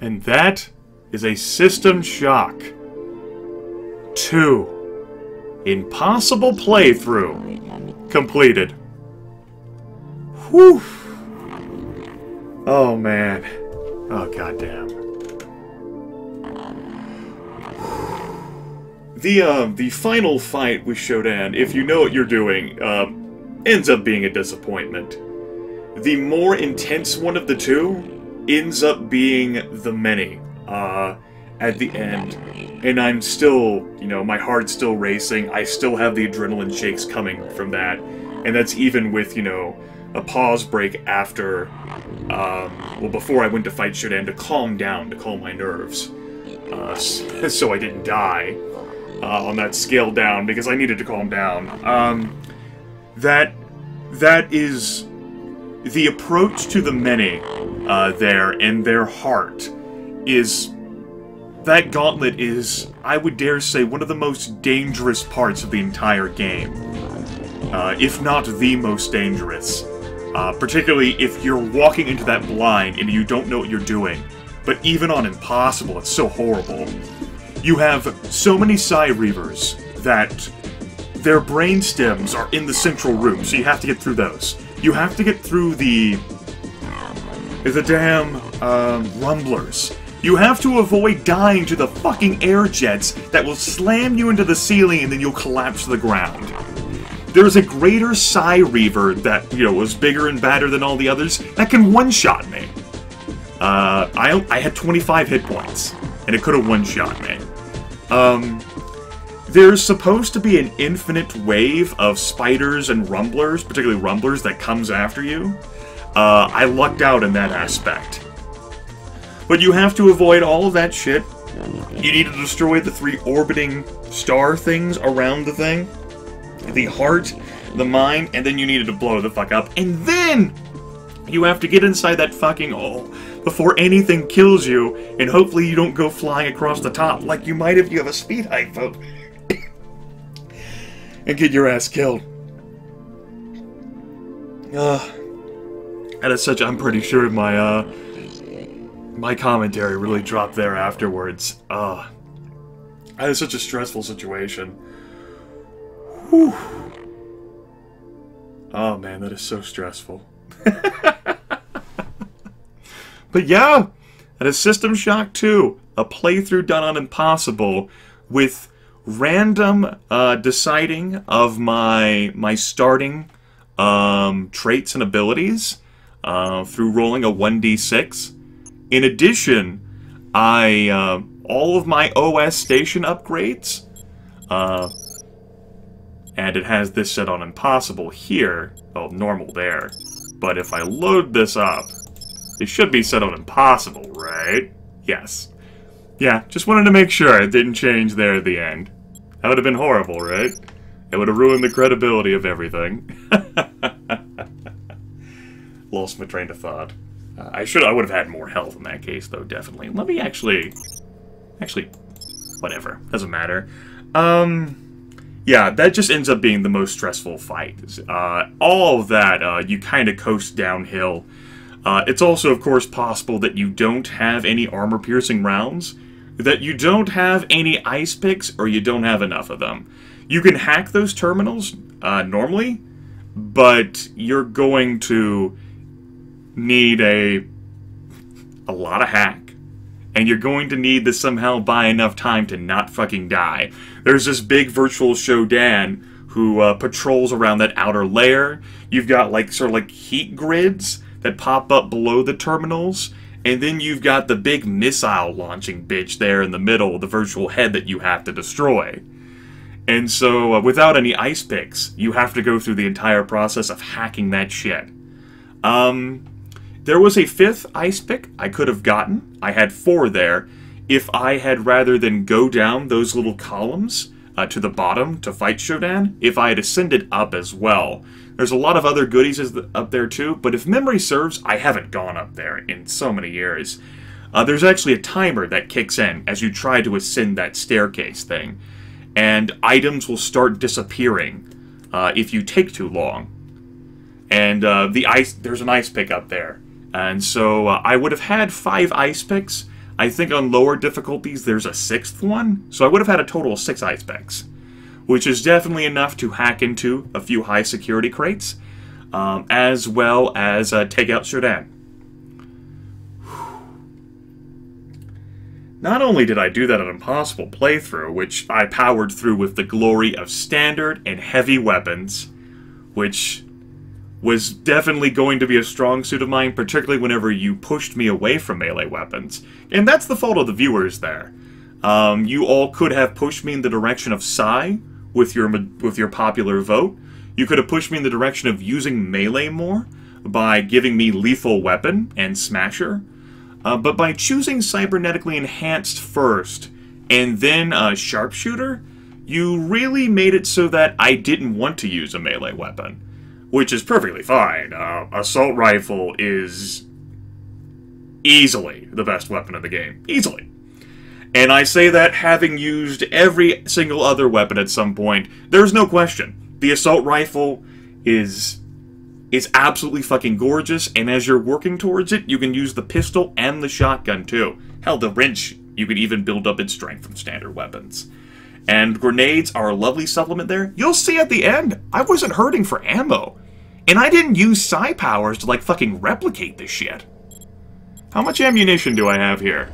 And that is a System Shock 2 Impossible playthrough completed. Whew. Oh man. Oh goddamn. The final fight with Shodan, if you know what you're doing, ends up being a disappointment. The more intense one of the two ends up being the many, at the end. And I'm still, you know, my heart's still racing, I still have the adrenaline shakes coming from that. And that's even with, you know, a pause break after, well, before I went to fight Shodan to calm down, to calm my nerves. So I didn't die, on that scale down, because I needed to calm down. That is the approach to the many, there, and their heart is... That gauntlet is, I would dare say, one of the most dangerous parts of the entire game. If not the most dangerous. Particularly if you're walking into that blind and you don't know what you're doing. But even on Impossible, it's so horrible. You have so many Psy Reavers that their brain stems are in the central room, so you have to get through those. You have to get through the damn rumblers. You have to avoid dying to the fucking air jets that will slam you into the ceiling and then you'll collapse to the ground. There's a greater Psy Reaver that, you know, was bigger and badder than all the others that can one-shot me. I had 25 hit points, and it could have one-shot me. There's supposed to be an infinite wave of spiders and rumblers, particularly rumblers, that comes after you. I lucked out in that aspect. But you have to avoid all of that shit. You need to destroy the 3 orbiting star things around the thing. The heart, the mind, and then you needed to blow the fuck up. And then you have to get inside that fucking hole before anything kills you, and hopefully you don't go flying across the top like you might if you have a speed hike, folks. And get your ass killed. That is such... I'm pretty sure my, my commentary really dropped there afterwards. That is such a stressful situation. Whew. Oh man, that is so stressful. But yeah, that is System Shock 2, a playthrough done on Impossible with random deciding of my starting traits and abilities through rolling a 1d6. In addition, all of my OS station upgrades, and it has this set on Impossible here, well, normal there, but if I load this up, it should be set on Impossible, right? Yes. Yeah, just wanted to make sure it didn't change there at the end. That would have been horrible, right? It would have ruined the credibility of everything. Lost my train of thought. I would have had more health in that case, though, definitely. Let me actually, whatever. Doesn't matter. Yeah, that just ends up being the most stressful fight. All of that, you kind of coast downhill. It's also, of course, possible that you don't have any armor-piercing rounds, that you don't have any ice picks, or you don't have enough of them. You can hack those terminals, normally, but you're going to need a lot of hack. And you're going to need to somehow buy enough time to not fucking die. There's this big virtual Shodan who patrols around that outer layer. You've got, like, sort of like heat grids that pop up below the terminals, and then you've got the big missile launching bitch there in the middle, the virtual head that you have to destroy. And so, without any ice picks, you have to go through the entire process of hacking that shit. There was a 5th ice pick I could have gotten. I had 4 there. If I had, rather than go down those little columns to the bottom to fight Shodan, if I had ascended up as well. There's a lot of other goodies up there too, but if memory serves, I haven't gone up there in so many years. There's actually a timer that kicks in as you try to ascend that staircase thing, and items will start disappearing if you take too long. And there's an ice pick up there, and so I would have had 5 ice picks. I think on lower difficulties there's a 6th one, so I would have had a total of 6 ice picks, which is definitely enough to hack into a few high security crates, as well as take out Shodan. Not only did I do that on Impossible playthrough, which I powered through with the glory of standard and heavy weapons, which was definitely going to be a strong suit of mine, particularly whenever you pushed me away from melee weapons. And that's the fault of the viewers there. You all could have pushed me in the direction of Psy with your popular vote. You could have pushed me in the direction of using melee more by giving me Lethal Weapon and Smasher. But by choosing Cybernetically Enhanced first, and then Sharpshooter, you really made it so that I didn't want to use a melee weapon. Which is perfectly fine. Assault Rifle is easily the best weapon in the game. Easily. And I say that having used every single other weapon at some point, there's no question. The Assault Rifle is absolutely fucking gorgeous, and as you're working towards it, you can use the pistol and the shotgun too. Hell, the wrench, you can even build up its strength from standard weapons. And grenades are a lovely supplement there. You'll see at the end, I wasn't hurting for ammo. And I didn't use psi powers to, like, fucking replicate this shit. How much ammunition do I have here?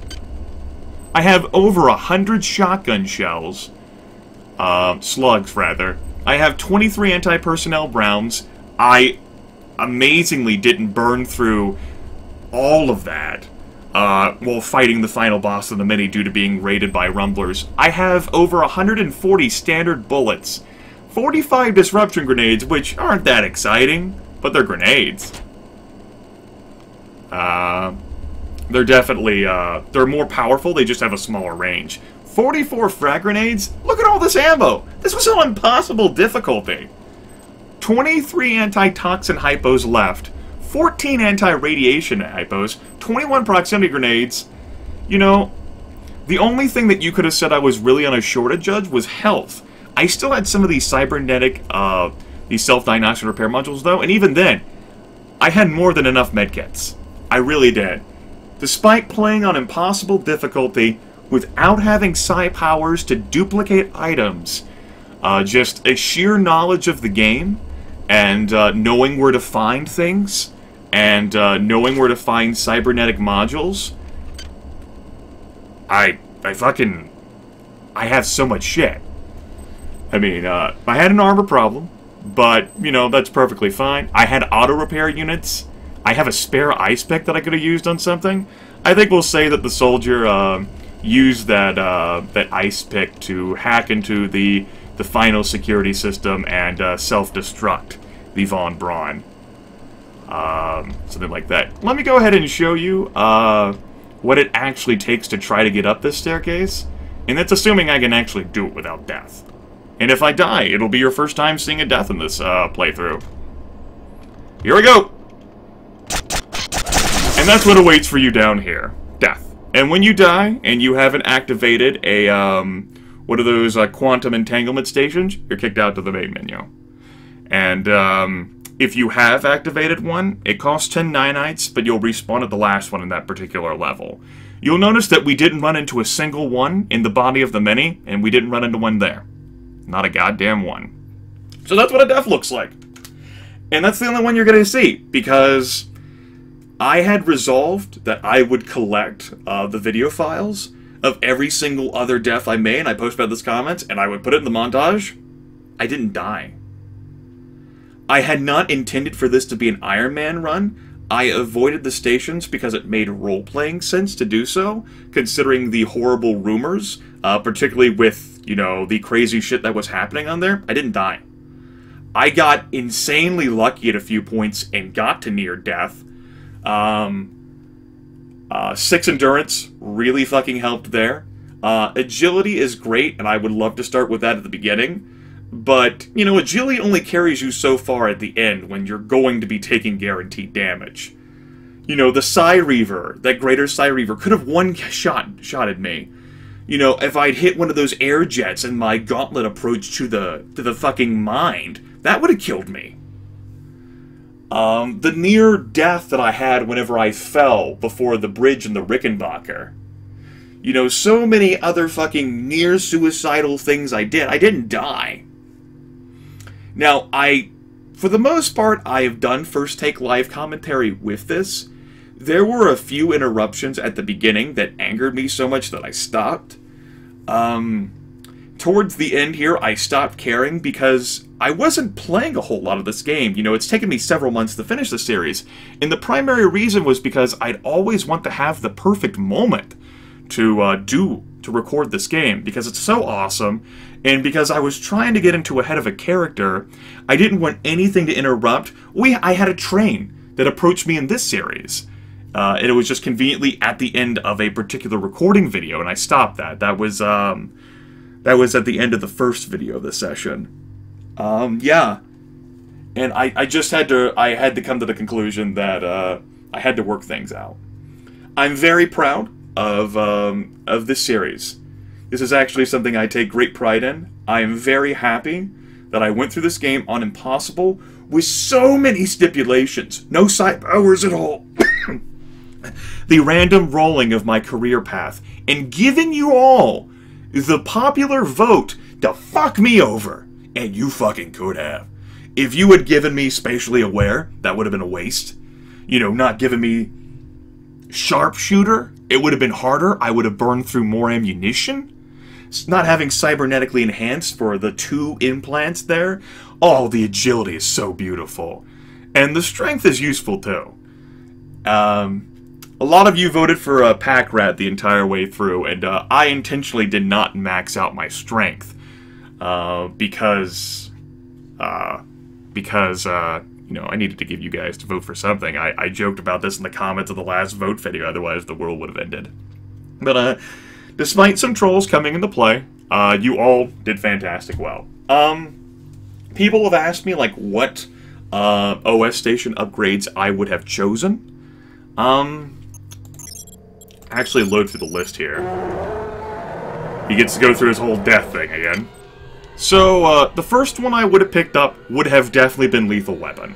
I have over 100 shotgun shells. Slugs, rather. I have 23 anti-personnel rounds. I amazingly didn't burn through all of that while fighting the final boss of the mini due to being raided by rumblers. I have over 140 standard bullets, 45 disruption grenades, which aren't that exciting, but they're grenades. They're definitely, they're more powerful, they just have a smaller range. 44 frag grenades? Look at all this ammo! This was on impossible difficulty. 23 anti-toxin hypos left. 14 anti-radiation hypos. 21 proximity grenades. You know, the only thing that you could have said I was really on a shortage of was health. I still had some of these cybernetic, these self-diagnostic repair modules, though, and even then, I had more than enough medkits. I really did. Despite playing on impossible difficulty, without having psi powers to duplicate items, just a sheer knowledge of the game, and knowing where to find things, and knowing where to find cybernetic modules, I have so much shit. I mean, I had an armor problem, but, you know, that's perfectly fine. I had auto-repair units. I have a spare ice pick that I could have used on something. I think we'll say that the soldier used that ice pick to hack into the final security system and self-destruct the Von Braun. Something like that. Let me go ahead and show you what it actually takes to try to get up this staircase. And that's assuming I can actually do it without death. And if I die, it'll be your first time seeing a death in this playthrough. Here we go! And that's what awaits for you down here. Death. And when you die, and you haven't activated a, what are those, quantum entanglement stations, you're kicked out to the main menu. And, if you have activated one, it costs 10 nanites, but you'll respawn at the last one in that particular level. You'll notice that we didn't run into a single one in the body of the mini, and we didn't run into one there. Not a goddamn one. So that's what a death looks like. And that's the only one you're going to see, because I had resolved that I would collect the video files of every single other death I made, and I posted about this comment, and I would put it in the montage. I didn't die. I had not intended for this to be an Iron Man run. I avoided the stations because it made role-playing sense to do so, considering the horrible rumors, particularly with, you know, the crazy shit that was happening on there. I didn't die. I got insanely lucky at a few points and got to near death. 6 endurance really fucking helped there. Agility is great, and I would love to start with that at the beginning. But, you know, agility only carries you so far at the end when you're going to be taking guaranteed damage. You know, the Psy Reaver, that greater Psy Reaver, could have one-shotted me. You know, if I'd hit one of those air jets and my gauntlet approach to the fucking mind, that would have killed me. The near death that I had whenever I fell before the bridge in the Rickenbacker. You know, so many other fucking near-suicidal things I did. I didn't die. Now, for the most part, I have done First Take live commentary with this. There were a few interruptions at the beginning that angered me so much that I stopped. Towards the end here, I stopped caring because I wasn't playing a whole lot of this game. You know, it's taken me several months to finish the series. And the primary reason was because I'd always want to have the perfect moment to record this game, because it's so awesome, and because I was trying to get into a head of a character. I didn't want anything to interrupt. I had a train that approached me in this series, and it was just conveniently at the end of a particular recording video, and I stopped that. That was at the end of the first video of the session. Yeah, and I just had to come to the conclusion that I had to work things out. I'm very proud of this series. This is actually something I take great pride in. I am very happy that I went through this game on Impossible with so many stipulations. No side powers at all. The random rolling of my career path, and giving you all the popular vote to fuck me over. And you fucking could have. If you had given me spatially aware, that would have been a waste. You know, not giving me sharpshooter, it would have been harder. I would have burned through more ammunition. Not having cybernetically enhanced for the 2 implants there. Oh, the agility is so beautiful. And the strength is useful too. A lot of you voted for a pack rat the entire way through, and I intentionally did not max out my strength. Because you know, I needed to give you guys to vote for something. I joked about this in the comments of the last vote video, otherwise the world would have ended. But, despite some trolls coming into play, you all did fantastic well. People have asked me, like, what, OS station upgrades I would have chosen. Actually load through the list here. He gets to go through his whole death thing again. So, the first one I would have picked up would have definitely been Lethal Weapon.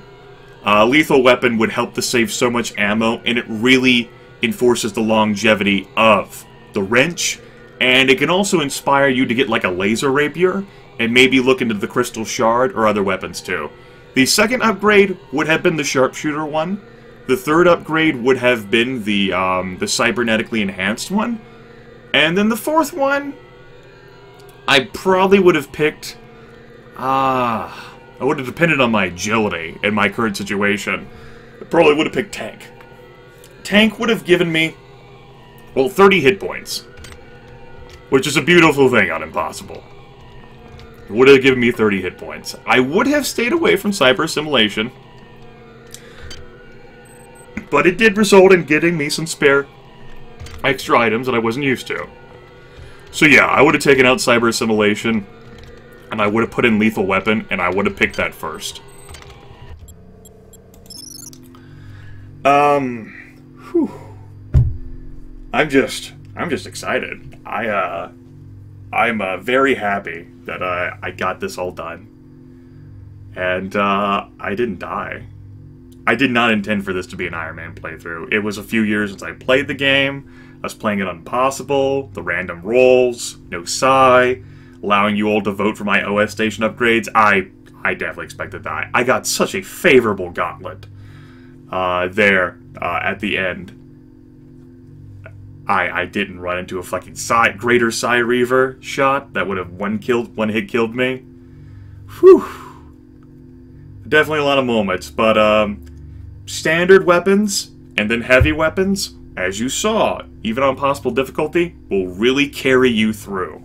Lethal Weapon would help to save so much ammo, and it really enforces the longevity of the wrench, and it can also inspire you to get like a laser rapier, and maybe look into the crystal shard or other weapons too. The second upgrade would have been the sharpshooter one. The third upgrade would have been the cybernetically enhanced one. And then the fourth one, I probably would have picked, I would have depended on my agility in my current situation. I probably would have picked Tank. Tank would have given me, well, 30 hit points. Which is a beautiful thing on Impossible. It would have given me 30 hit points. I would have stayed away from cyber assimilation. But it did result in getting me some spare extra items that I wasn't used to. So yeah, I would have taken out cyber assimilation, and I would have put in Lethal Weapon, and I would have picked that first. Whew. I'm just excited. I'm very happy that I got this all done. And I didn't die. I did not intend for this to be an Iron Man playthrough. It was a few years since I played the game. I was playing it on Impossible, the random rolls, no Psy, allowing you all to vote for my OS station upgrades. I definitely expected to die. I got such a favorable gauntlet there at the end. I didn't run into a fucking greater Psy Reaver shot that would have one hit killed me. Whew. Definitely a lot of moments, but standard weapons and then heavy weapons, as you saw, even on possible difficulty, will really carry you through.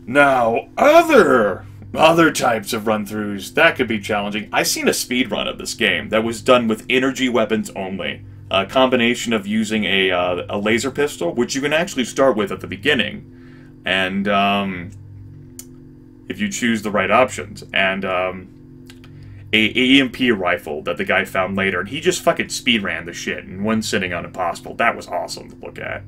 Now, other types of run-throughs, that could be challenging. I seen a speed run of this game that was done with energy weapons only. A combination of using a laser pistol, which you can actually start with at the beginning, and if you choose the right options, and a EMP rifle that the guy found later, and he just fucking speed ran the shit in one sitting on Impossible. That was awesome to look at.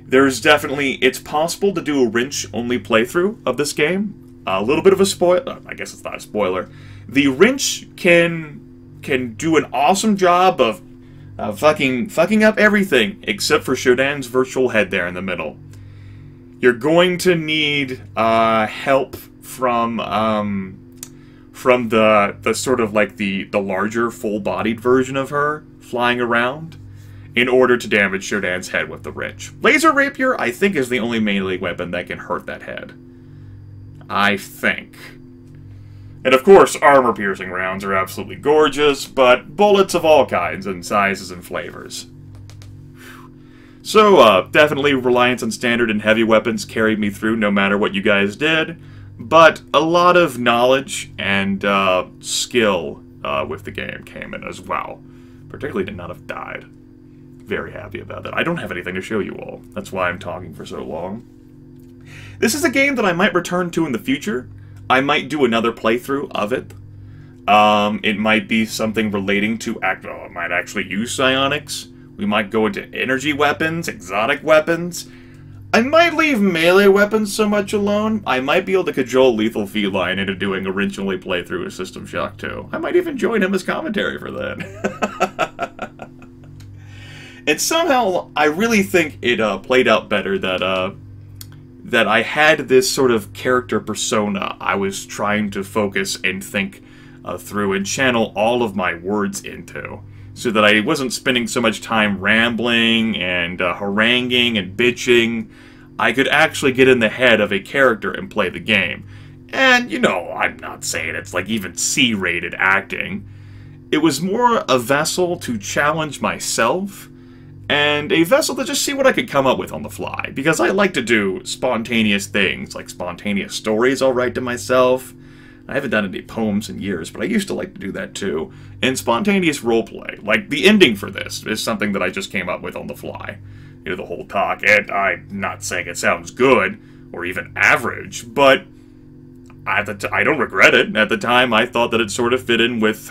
There's definitely, it's possible to do a wrench-only playthrough of this game. A little bit of a spoiler, I guess it's not a spoiler. The wrench can do an awesome job of fucking up everything except for Shodan's virtual head there in the middle. You're going to need help from the sort of like the larger full-bodied version of her flying around in order to damage Shodan's head with the wrench. Laser Rapier, I think, is the only melee weapon that can hurt that head. I think. And of course, armor-piercing rounds are absolutely gorgeous, but bullets of all kinds and sizes and flavors. So, definitely reliance on standard and heavy weapons carried me through no matter what you guys did, but a lot of knowledge and skill with the game came in as well. Particularly to not have died. Very happy about that. I don't have anything to show you all. That's why I'm talking for so long. This is a game that I might return to in the future. I might do another playthrough of it. It might be something relating to... I might actually use psionics. We might go into energy weapons, exotic weapons. I might leave melee weapons so much alone. I might be able to cajole Lethal Feline into doing originally playthrough of System Shock 2. I might even join him as commentary for that. And somehow, I really think it played out better that that I had this sort of character persona I was trying to focus and think through and channel all of my words into, so that I wasn't spending so much time rambling and haranguing and bitching. I could actually get in the head of a character and play the game. And, you know, I'm not saying it's like even C-rated acting. It was more a vessel to challenge myself, and a vessel to just see what I could come up with on the fly. Because I like to do spontaneous things, like spontaneous stories I'll write to myself. I haven't done any poems in years, but I used to like to do that too. And spontaneous roleplay, like the ending for this, is something that I just came up with on the fly. You know, the whole talk, and I'm not saying it sounds good, or even average, but I don't regret it. At the time, I thought that it sort of fit in with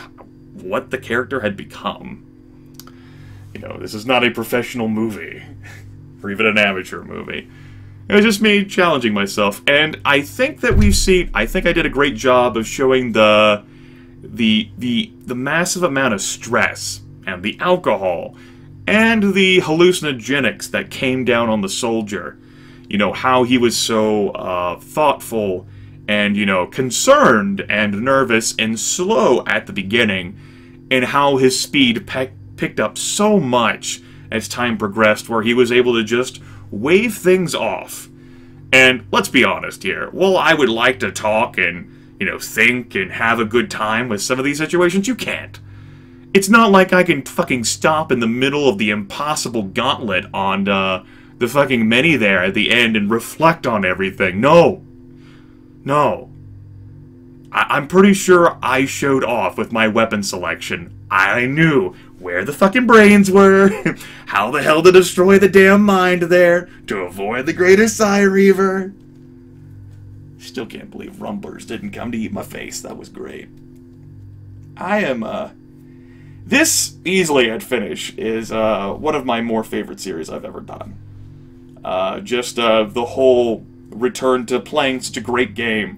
what the character had become. You know, this is not a professional movie, or even an amateur movie. It was just me challenging myself, and I think that I think I did a great job of showing the massive amount of stress, and the alcohol, and the hallucinogenics that came down on the soldier. You know, how he was so thoughtful, and, you know, concerned, and nervous, and slow at the beginning, and how his speed picked up so much as time progressed, where he was able to just wave things off. And let's be honest here, while I would like to talk and, you know, think and have a good time with some of these situations, you can't. It's not like I can fucking stop in the middle of the impossible gauntlet on the fucking mini there at the end and reflect on everything. No. No. I'm pretty sure I showed off with my weapon selection. I knew where the fucking brains were, how the hell to destroy the damn mind there, to avoid the greatest Psy Reaver. Still can't believe Rumblers didn't come to eat my face. That was great. This, easily at finish, is one of my more favorite series I've ever done. Just the whole return to playing such a great game.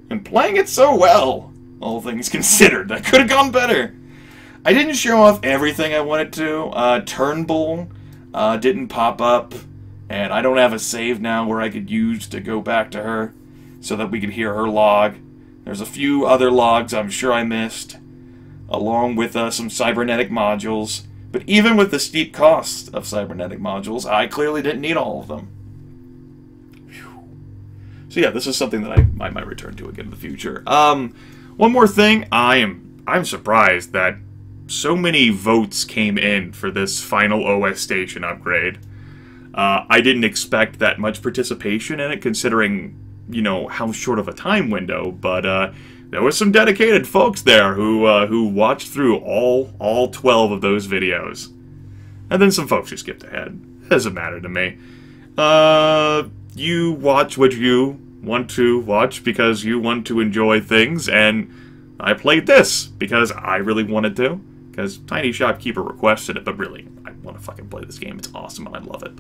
And playing it so well, all things considered. That could have gone better. I didn't show off everything I wanted to. Turnbull didn't pop up, and I don't have a save now where I could use to go back to her so that we could hear her log. There's a few other logs I'm sure I missed, along with some cybernetic modules. But even with the steep cost of cybernetic modules, I clearly didn't need all of them. So yeah, this is something that I might return to again in the future. One more thing, I'm surprised that so many votes came in for this final OS station upgrade. I didn't expect that much participation in it, considering, you know, how short of a time window, but there was some dedicated folks there who watched through all 12 of those videos. And then some folks who skipped ahead. It doesn't matter to me. You watch what you want to watch because you want to enjoy things, and I played this because I really wanted to, because Tiny Shopkeeper requested it, but really, I want to fucking play this game. It's awesome, and I love it.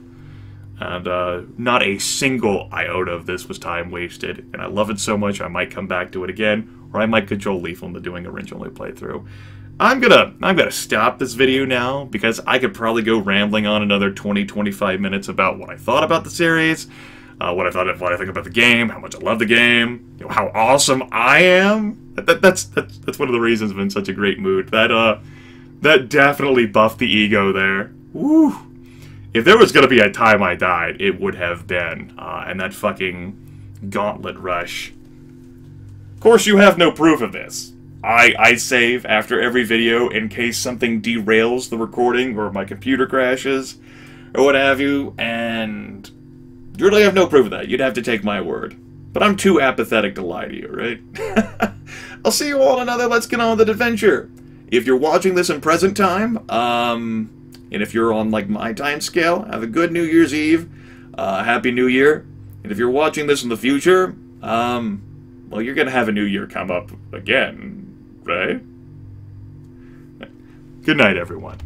And not a single iota of this was time wasted, and I love it so much I might come back to it again, or I might cajole Lethal into doing a originally playthrough. I'm gonna stop this video now because I could probably go rambling on another 20-25 minutes about what I thought about the series, what I think about the game, how much I love the game, you know, how awesome I am. That's one of the reasons I'm in such a great mood. That definitely buffed the ego there. Woo! If there was gonna be a time I died, it would have been, and that fucking gauntlet rush. Of course, you have no proof of this. I save after every video in case something derails the recording or my computer crashes or what have you, and you really have no proof of that. You'd have to take my word. But I'm too apathetic to lie to you, right? I'll see you all in another Let's Get On With Adventure. If you're watching this in present time, and if you're on like my time scale, have a good New Year's Eve, Happy New Year. And if you're watching this in the future, well, you're gonna have a new year come up again, right? Good night, everyone.